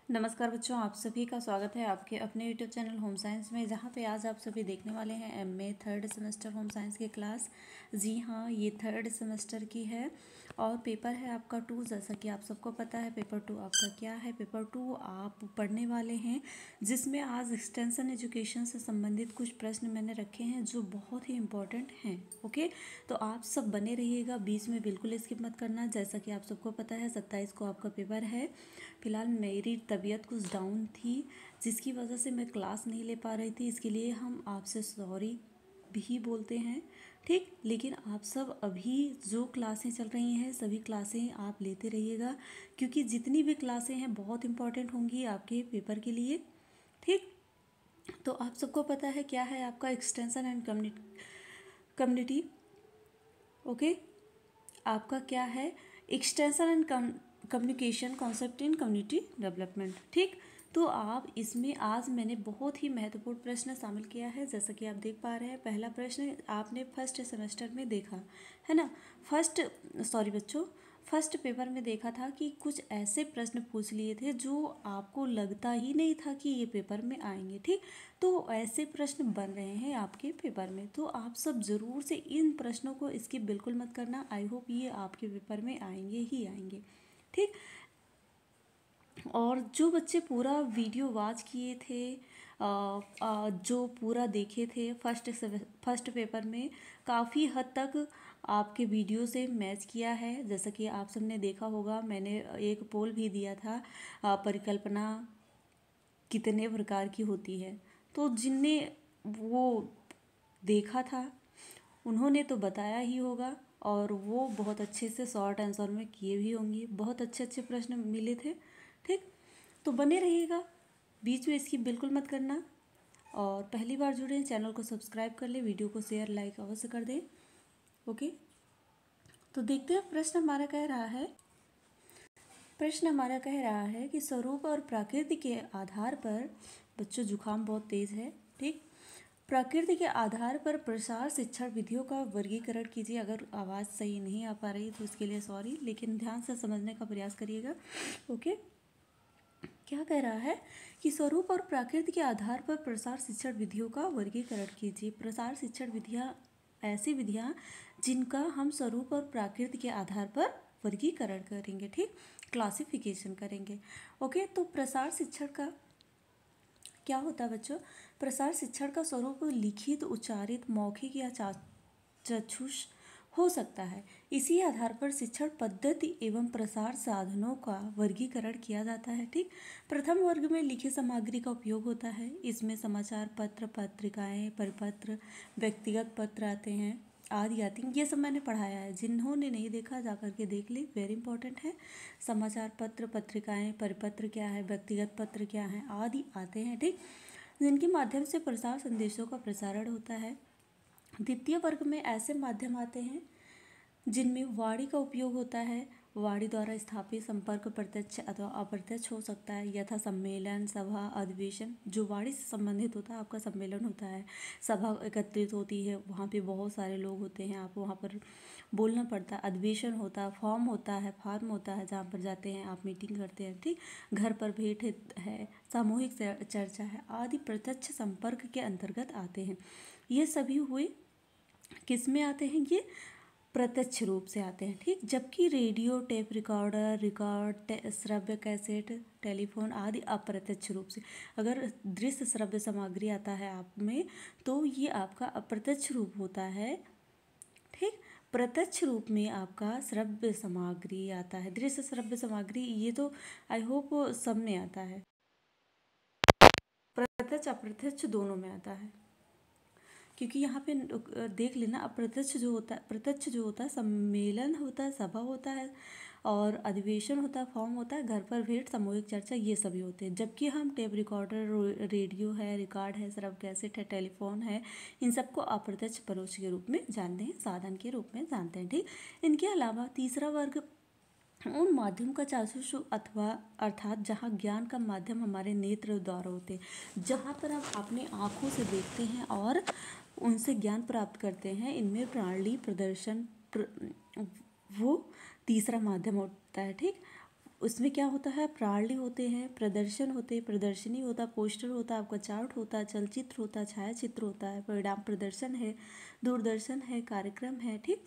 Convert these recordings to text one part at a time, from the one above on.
नमस्कार बच्चों, आप सभी का स्वागत है आपके अपने यूट्यूब चैनल होम साइंस में, जहाँ पे आज आप सभी देखने वाले हैं MA third semester home science की क्लास। जी हाँ, ये थर्ड सेमेस्टर की है और पेपर है आपका 2। जैसा कि आप सबको पता है पेपर 2 आपका क्या है। पेपर 2 आप पढ़ने वाले हैं, जिसमें आज एक्सटेंशन एजुकेशन से संबंधित कुछ प्रश्न मैंने रखे हैं जो बहुत ही इम्पोर्टेंट हैं। ओके, तो आप सब बने रहिएगा, बीच में बिल्कुल स्किप मत करना। जैसा कि आप सबको पता है 27 को आपका पेपर है। फिलहाल मेरी तबीयत कुछ डाउन थी, जिसकी वजह से मैं क्लास नहीं ले पा रही थी। इसके लिए हम आपसे सॉरी भी बोलते हैं, ठीक। लेकिन आप सब अभी जो क्लासें चल रही हैं सभी क्लासें आप लेते रहिएगा, क्योंकि जितनी भी क्लासें हैं बहुत इम्पॉर्टेंट होंगी आपके पेपर के लिए, ठीक। तो आप सबको पता है क्या है आपका एक्सटेंशन एंड कम्युनिटी। ओके, आपका क्या है extension and communication concept in community development, ठीक। तो आप इसमें आज मैंने बहुत ही महत्वपूर्ण प्रश्न शामिल किया है। जैसा कि आप देख पा रहे हैं, पहला प्रश्न आपने फर्स्ट सेमेस्टर में देखा है ना। फर्स्ट पेपर में देखा था कि कुछ ऐसे प्रश्न पूछ लिए थे जो आपको लगता ही नहीं था कि ये पेपर में आएंगे, ठीक। तो ऐसे प्रश्न बन रहे हैं आपके पेपर में, तो आप सब ज़रूर से इन प्रश्नों को स्किप बिल्कुल मत करना। आई होप ये आपके पेपर में आएंगे ही आएंगे, ठीक। और जो बच्चे पूरा वीडियो वॉच किए थे, जो पूरा देखे थे फर्स्ट पेपर में, काफ़ी हद तक आपके वीडियो से मैच किया है। जैसा कि आप सबने देखा होगा, मैंने एक पोल भी दिया था, परिकल्पना कितने प्रकार की होती है। तो जिनने वो देखा था उन्होंने तो बताया ही होगा, और वो बहुत अच्छे से शॉर्ट आंसर में किए भी होंगे। बहुत अच्छे अच्छे प्रश्न मिले थे, ठीक। तो बने रहिएगा, बीच में इसकी बिल्कुल मत करना। और पहली बार जुड़े हैं चैनल को सब्सक्राइब कर ले, वीडियो को शेयर लाइक अवश्य कर दें। ओके, तो देखते हैं प्रश्न हमारा कह रहा है कि स्वरूप और प्रकृति के आधार पर, बच्चों जुकाम बहुत तेज है, ठीक। प्रकृति के आधार पर प्रसार शिक्षण विधियों का वर्गीकरण कीजिए। अगर आवाज़ सही नहीं आ पा रही तो इसके लिए सॉरी, लेकिन ध्यान से समझने का प्रयास करिएगा। ओके, क्या कह रहा है कि स्वरूप और प्रकृति के आधार पर प्रसार शिक्षण विधियों का वर्गीकरण कीजिए। प्रसार शिक्षण विधियाँ ऐसी विधियाँ जिनका हम स्वरूप और प्रकृति के आधार पर वर्गीकरण करेंगे, ठीक, क्लासिफिकेशन करेंगे। ओके, तो प्रसार शिक्षण का क्या होता है बच्चों? प्रसार शिक्षण का स्वरूप लिखित, उच्चारित, मौखिक या चाक्षुष हो सकता है। इसी आधार पर शिक्षण पद्धति एवं प्रसार साधनों का वर्गीकरण किया जाता है, ठीक। प्रथम वर्ग में लिखित सामग्री का उपयोग होता है। इसमें समाचार पत्र, पत्रिकाएं, परिपत्र, व्यक्तिगत पत्र आते हैं, आदि आती हैं। ये सब मैंने पढ़ाया है, जिन्होंने नहीं देखा जा करके देख ले, वेरी इंपॉर्टेंट है। समाचार पत्र, पत्रिकाएं, परिपत्र क्या है, व्यक्तिगत पत्र क्या है, आदि आते हैं, ठीक, जिनके माध्यम से प्रसार संदेशों का प्रसारण होता है। द्वितीय वर्ग में ऐसे माध्यम आते हैं जिनमें वाणी का उपयोग होता है। वाणी द्वारा स्थापित संपर्क प्रत्यक्ष अथवा अप्रत्यक्ष हो सकता है, यथा सम्मेलन, सभा, अधिवेशन। जो वाणी से संबंधित होता है, आपका सम्मेलन होता है, सभा एकत्रित होती है, वहाँ पे बहुत सारे लोग होते हैं, आप वहाँ पर बोलना पड़ता है। अधिवेशन होता है, फार्म होता है जहाँ पर जाते हैं आप, मीटिंग करते हैं, ठीक। घर पर भेंट है, सामूहिक चर्चा है, आदि प्रत्यक्ष संपर्क के अंतर्गत आते हैं। ये सभी हुए किस में आते हैं? ये प्रत्यक्ष रूप से आते हैं, ठीक। जबकि रेडियो, टेप रिकॉर्ड, श्रव्य कैसेट, टेलीफोन आदि अप्रत्यक्ष रूप से। अगर दृश्य श्रव्य सामग्री आता है आप में, तो ये आपका अप्रत्यक्ष रूप होता है, ठीक। प्रत्यक्ष रूप में आपका श्रव्य सामग्री आता है, दृश्य श्रव्य सामग्री, ये तो आई होप सब में आता है, प्रत्यक्ष अप्रत्यक्ष दोनों में आता है। क्योंकि यहाँ पे देख लेना, प्रत्यक्ष जो होता है सम्मेलन होता है, सभा होता है, और अधिवेशन होता है, फॉर्म होता है, घर पर भेंट, सामूहिक चर्चा, ये सभी होते हैं। जबकि हम टेप रिकॉर्डर, रेडियो है, रिकॉर्ड है, श्रव्य कैसेट है, टेलीफोन है, इन सबको अप्रत्यक्ष परोक्ष के रूप में जानते हैं, साधन के रूप में जानते हैं, ठीक। इनके अलावा तीसरा वर्ग उन माध्यम का चाक्षुष अथवा अर्थात जहाँ ज्ञान का माध्यम हमारे नेत्र द्वारा होते हैं, जहाँ पर हम अपने आँखों से देखते हैं और उनसे ज्ञान प्राप्त करते हैं। इनमें प्रणाली, प्रदर्शन, वो तीसरा माध्यम होता है, ठीक। उसमें क्या होता है, प्राणी होते हैं, प्रदर्शन होते हैं, प्रदर्शनी होता है, पोस्टर होता है, आपका चार्ट होता है, चलचित्र होता है, छायाचित्र होता है, परिणाम प्रदर्शन है, दूरदर्शन है, कार्यक्रम है, ठीक।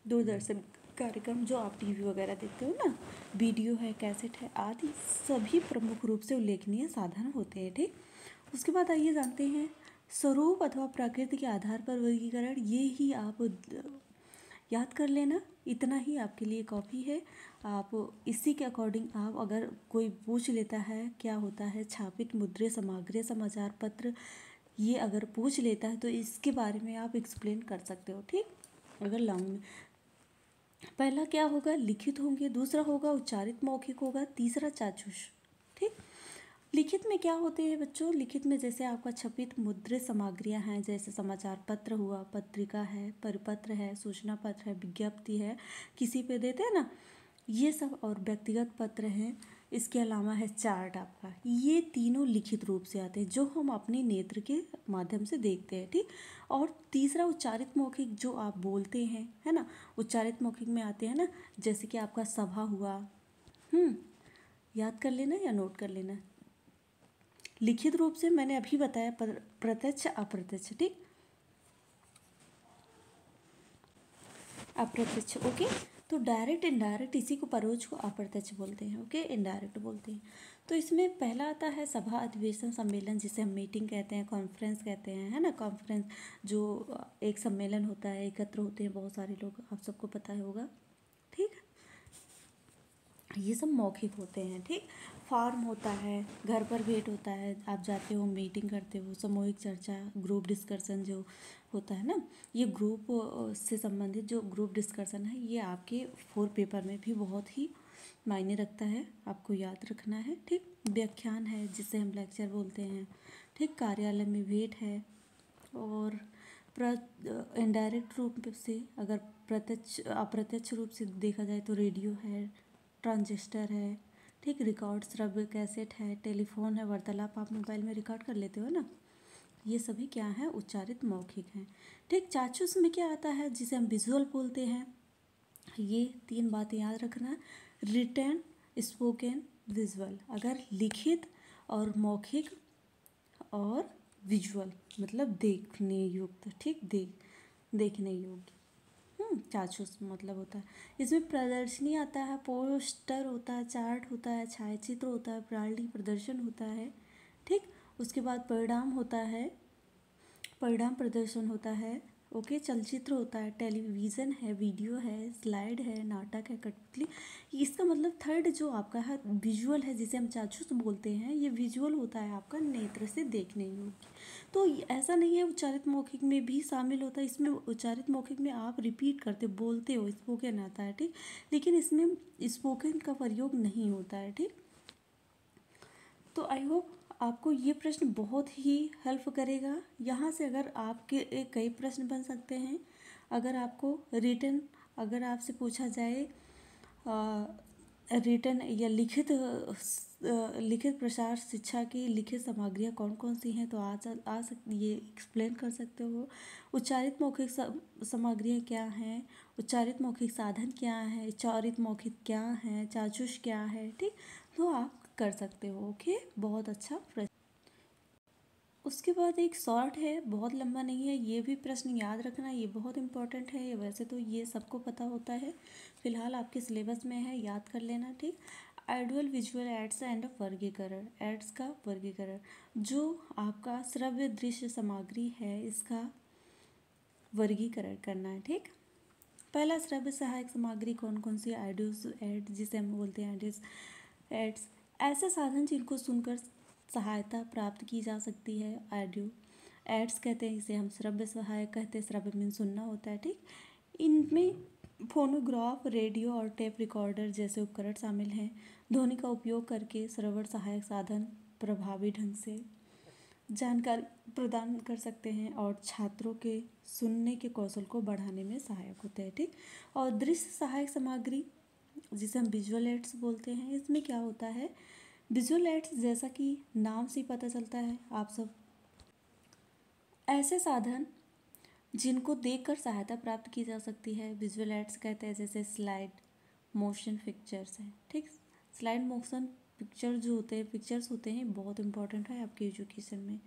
दूरदर्शन कार्यक्रम जो आप टीवी वगैरह देखते हो ना, वीडियो है, कैसेट है आदि सभी प्रमुख रूप से उल्लेखनीय साधन होते हैं, ठीक। उसके बाद आइए जानते हैं स्वरूप अथवा प्रकृति के आधार पर वर्गीकरण। ये ही आप याद कर लेना, इतना ही आपके लिए कॉपी है। आप इसी के अकॉर्डिंग आप अगर कोई पूछ लेता है क्या होता है छापित मुद्रे सामग्री समाचार पत्र, ये अगर पूछ लेता है तो इसके बारे में आप एक्सप्लेन कर सकते हो, ठीक। अगर लॉन्ग में पहला क्या होगा, लिखित होंगे, दूसरा होगा उच्चारित मौखिक होगा, तीसरा चाक्षुष, ठीक। लिखित में क्या होते हैं बच्चों, लिखित में जैसे आपका छपित मुद्रित सामग्रियां हैं, जैसे समाचार पत्र हुआ, पत्रिका है, परिपत्र है, सूचना पत्र है, विज्ञप्ति है, किसी पे देते हैं ना, ये सब, और व्यक्तिगत पत्र हैं। इसके अलावा है चार्ट आपका, ये तीनों लिखित रूप से आते हैं जो हम अपने नेत्र के माध्यम से देखते हैं, ठीक। और तीसरा उच्चारित मौखिक जो आप बोलते हैं, है ना, उच्चारित मौखिक में आते हैं ना, जैसे कि आपका सभा हुआ। याद कर लेना या नोट कर लेना। लिखित रूप से मैंने अभी बताया प्रत्यक्ष अप्रत्यक्ष, ठीक, अप्रत्यक्ष, ओके। तो डायरेक्ट इनडायरेक्ट, इसी को परोक्ष को अप्रत्यक्ष बोलते हैं, ओके, इनडायरेक्ट बोलते हैं। तो इसमें पहला आता है सभा, अधिवेशन, सम्मेलन, जिसे हम मीटिंग कहते हैं, कॉन्फ्रेंस कहते हैं, है ना, कॉन्फ्रेंस जो एक सम्मेलन होता है, एकत्र होते हैं बहुत सारे लोग, आप सबको पता होगा, ठीक। ये सब मौखिक होते हैं, ठीक। फॉर्म होता है, घर पर भेंट होता है, आप जाते हो, मीटिंग करते हो, सामूहिक चर्चा, ग्रुप डिस्कशन जो होता है ना, ये ग्रुप से संबंधित जो ग्रुप डिस्कशन है, ये आपके 4 पेपर में भी बहुत ही मायने रखता है, आपको याद रखना है, ठीक। व्याख्यान है जिसे हम लेक्चर बोलते हैं, ठीक। कार्यालय में भेंट है। और इनडायरेक्ट रूप से अगर प्रत्यक्ष अप्रत्यक्ष रूप से देखा जाए तो रेडियो है, ट्रांजिस्टर है, ठीक, रिकॉर्ड श्रव्य कैसेट है, टेलीफोन है, वार्तालाप आप मोबाइल में रिकॉर्ड कर लेते हो ना, ये सभी क्या है, उच्चारित मौखिक हैं, ठीक। चाक्षुष में क्या आता है, जिसे हम विजुअल बोलते हैं। ये 3 बातें याद रखना, रिटन, स्पोकन, विजुअल। अगर लिखित और मौखिक और विजुअल मतलब देखने युक्त, ठीक, देखने योग्य, चाक्षुष मतलब होता है। इसमें प्रदर्शनी आता है, पोस्टर होता है, चार्ट होता है, छायाचित्र होता है, प्राणी प्रदर्शन होता है, ठीक। उसके बाद परिणाम होता है, परिणाम प्रदर्शन होता है, ओके। चलचित्र होता है, टेलीविज़न है, वीडियो है, स्लाइड है, नाटक है, कठपुतली। इसका मतलब थर्ड जो आपका है विजुअल है, जिसे हम चाक्षुष बोलते हैं, ये विजुअल होता है आपका नेत्र से देखने योग्य। तो ऐसा नहीं है, उच्चारित मौखिक में भी शामिल होता है। इसमें उच्चारित मौखिक में आप रिपीट करते बोलते हो, स्पोकन आता है, ठीक, लेकिन इसमें स्पोकन का प्रयोग नहीं होता है, ठीक। तो आई होप आपको ये प्रश्न बहुत ही हेल्प करेगा। यहाँ से अगर आपके कई प्रश्न बन सकते हैं। अगर आपको रिटन, अगर आपसे पूछा जाए रिटन या लिखित प्रसार शिक्षा की लिखित सामग्रियाँ कौन कौन सी हैं, तो आ सकती, ये एक्सप्लेन कर सकते हो। उच्चारित मौखिक सामग्रियाँ क्या हैं, उच्चारित मौखिक साधन क्या है, उच्चारित मौखिक क्या है, चाक्षुष क्या है, ठीक, तो आप कर सकते हो, ओके। बहुत अच्छा प्रश्न। उसके बाद एक शॉर्ट है, बहुत लंबा नहीं है, ये भी प्रश्न याद रखना, ये बहुत इंपॉर्टेंट है। वैसे तो ये सबको पता होता है, फिलहाल आपके सिलेबस में है, याद कर लेना, ठीक। आइडियल विजुअल एड्स एंड वर्गीकरण, एड्स का वर्गीकरण, जो आपका श्रव्य दृश्य सामग्री है इसका वर्गीकरण करना है, ठीक। पहला श्रव्य सहायक सामग्री कौन कौन सी, आइडियोस एड जिसे हम बोलते हैं, आइडियोस एड्स, ऐसे साधन जिनको सुनकर सहायता प्राप्त की जा सकती है, ऑडियो एड्स कहते हैं। इसे हम श्रव्य सहायक कहते हैं, श्रव्य मीन सुनना होता है, ठीक। इनमें फोनोग्राफ, रेडियो और टेप रिकॉर्डर जैसे उपकरण शामिल हैं। ध्वनि का उपयोग करके श्रवण सहायक साधन प्रभावी ढंग से जानकारी प्रदान कर सकते हैं और छात्रों के सुनने के कौशल को बढ़ाने में सहायक होते हैं, ठीक। और दृश्य सहायक सामग्री जिसे हम विजुअल एड्स बोलते हैं, इसमें क्या होता है, विजुअल एड्स जैसा कि नाम से पता चलता है, आप सब ऐसे साधन जिनको देखकर सहायता प्राप्त की जा सकती है, विजुअल एड्स कहते हैं। जैसे स्लाइड, मोशन पिक्चर्स हैं, ठीक। स्लाइड मोशन पिक्चर्स होते हैं बहुत इंपॉर्टेंट है आपके एजुकेशन में।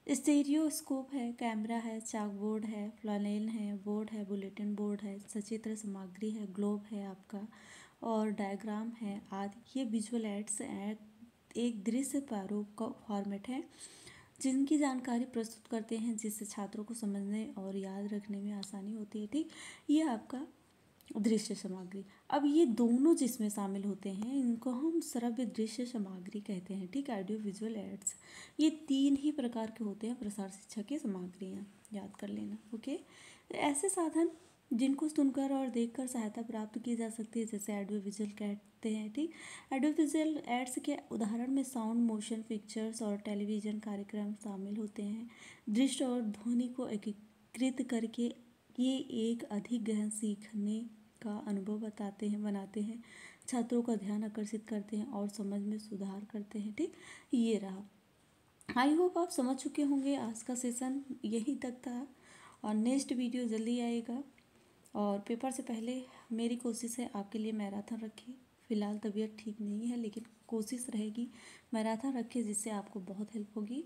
स्टेरियोस्कोप है, कैमरा है, चाक बोर्ड है, फ्लैनेल है, बोर्ड है, बुलेटिन बोर्ड है, सचित्र सामग्री है, ग्लोब है आपका, और डायग्राम है आदि। ये विजुअल एड्स एक दृश्य प्रारूप का फॉर्मेट है जिनकी जानकारी प्रस्तुत करते हैं, जिससे छात्रों को समझने और याद रखने में आसानी होती है। ठीक, ये आपका दृश्य सामग्री। अब ये दोनों जिसमें शामिल होते हैं इनको हम श्रव्य दृश्य सामग्री कहते हैं। ठीक, ऑडियो विजुअल एड्स, ये 3 ही प्रकार के होते हैं प्रसार शिक्षा की सामग्रियाँ, याद कर लेना। ओके, ऐसे साधन जिनको सुनकर और देखकर सहायता प्राप्त की जा सकती है, जैसे ऑडियो विजुअल कहते हैं। ठीक, ऑडियो विजुअल एड्स के उदाहरण में साउंड, मोशन पिक्चर्स और टेलीविज़न कार्यक्रम शामिल होते हैं। दृश्य और ध्वनि को एकीकृत करके ये एक अधिक गहन सीखने का अनुभव बनाते हैं, छात्रों का ध्यान आकर्षित करते हैं और समझ में सुधार करते हैं। ठीक, ये रहा। आई होप आप समझ चुके होंगे। आज का सेशन यहीं तक था और नेक्स्ट वीडियो जल्दी आएगा। और पेपर से पहले मेरी कोशिश है आपके लिए मैराथन रखें। फ़िलहाल तबीयत ठीक नहीं है, लेकिन कोशिश रहेगी मैराथन रखें जिससे आपको बहुत हेल्प होगी।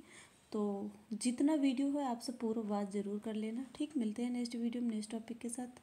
तो जितना वीडियो है आपसे पूरा बात ज़रूर कर लेना। ठीक, मिलते हैं नेक्स्ट वीडियो में नेक्स्ट टॉपिक के साथ।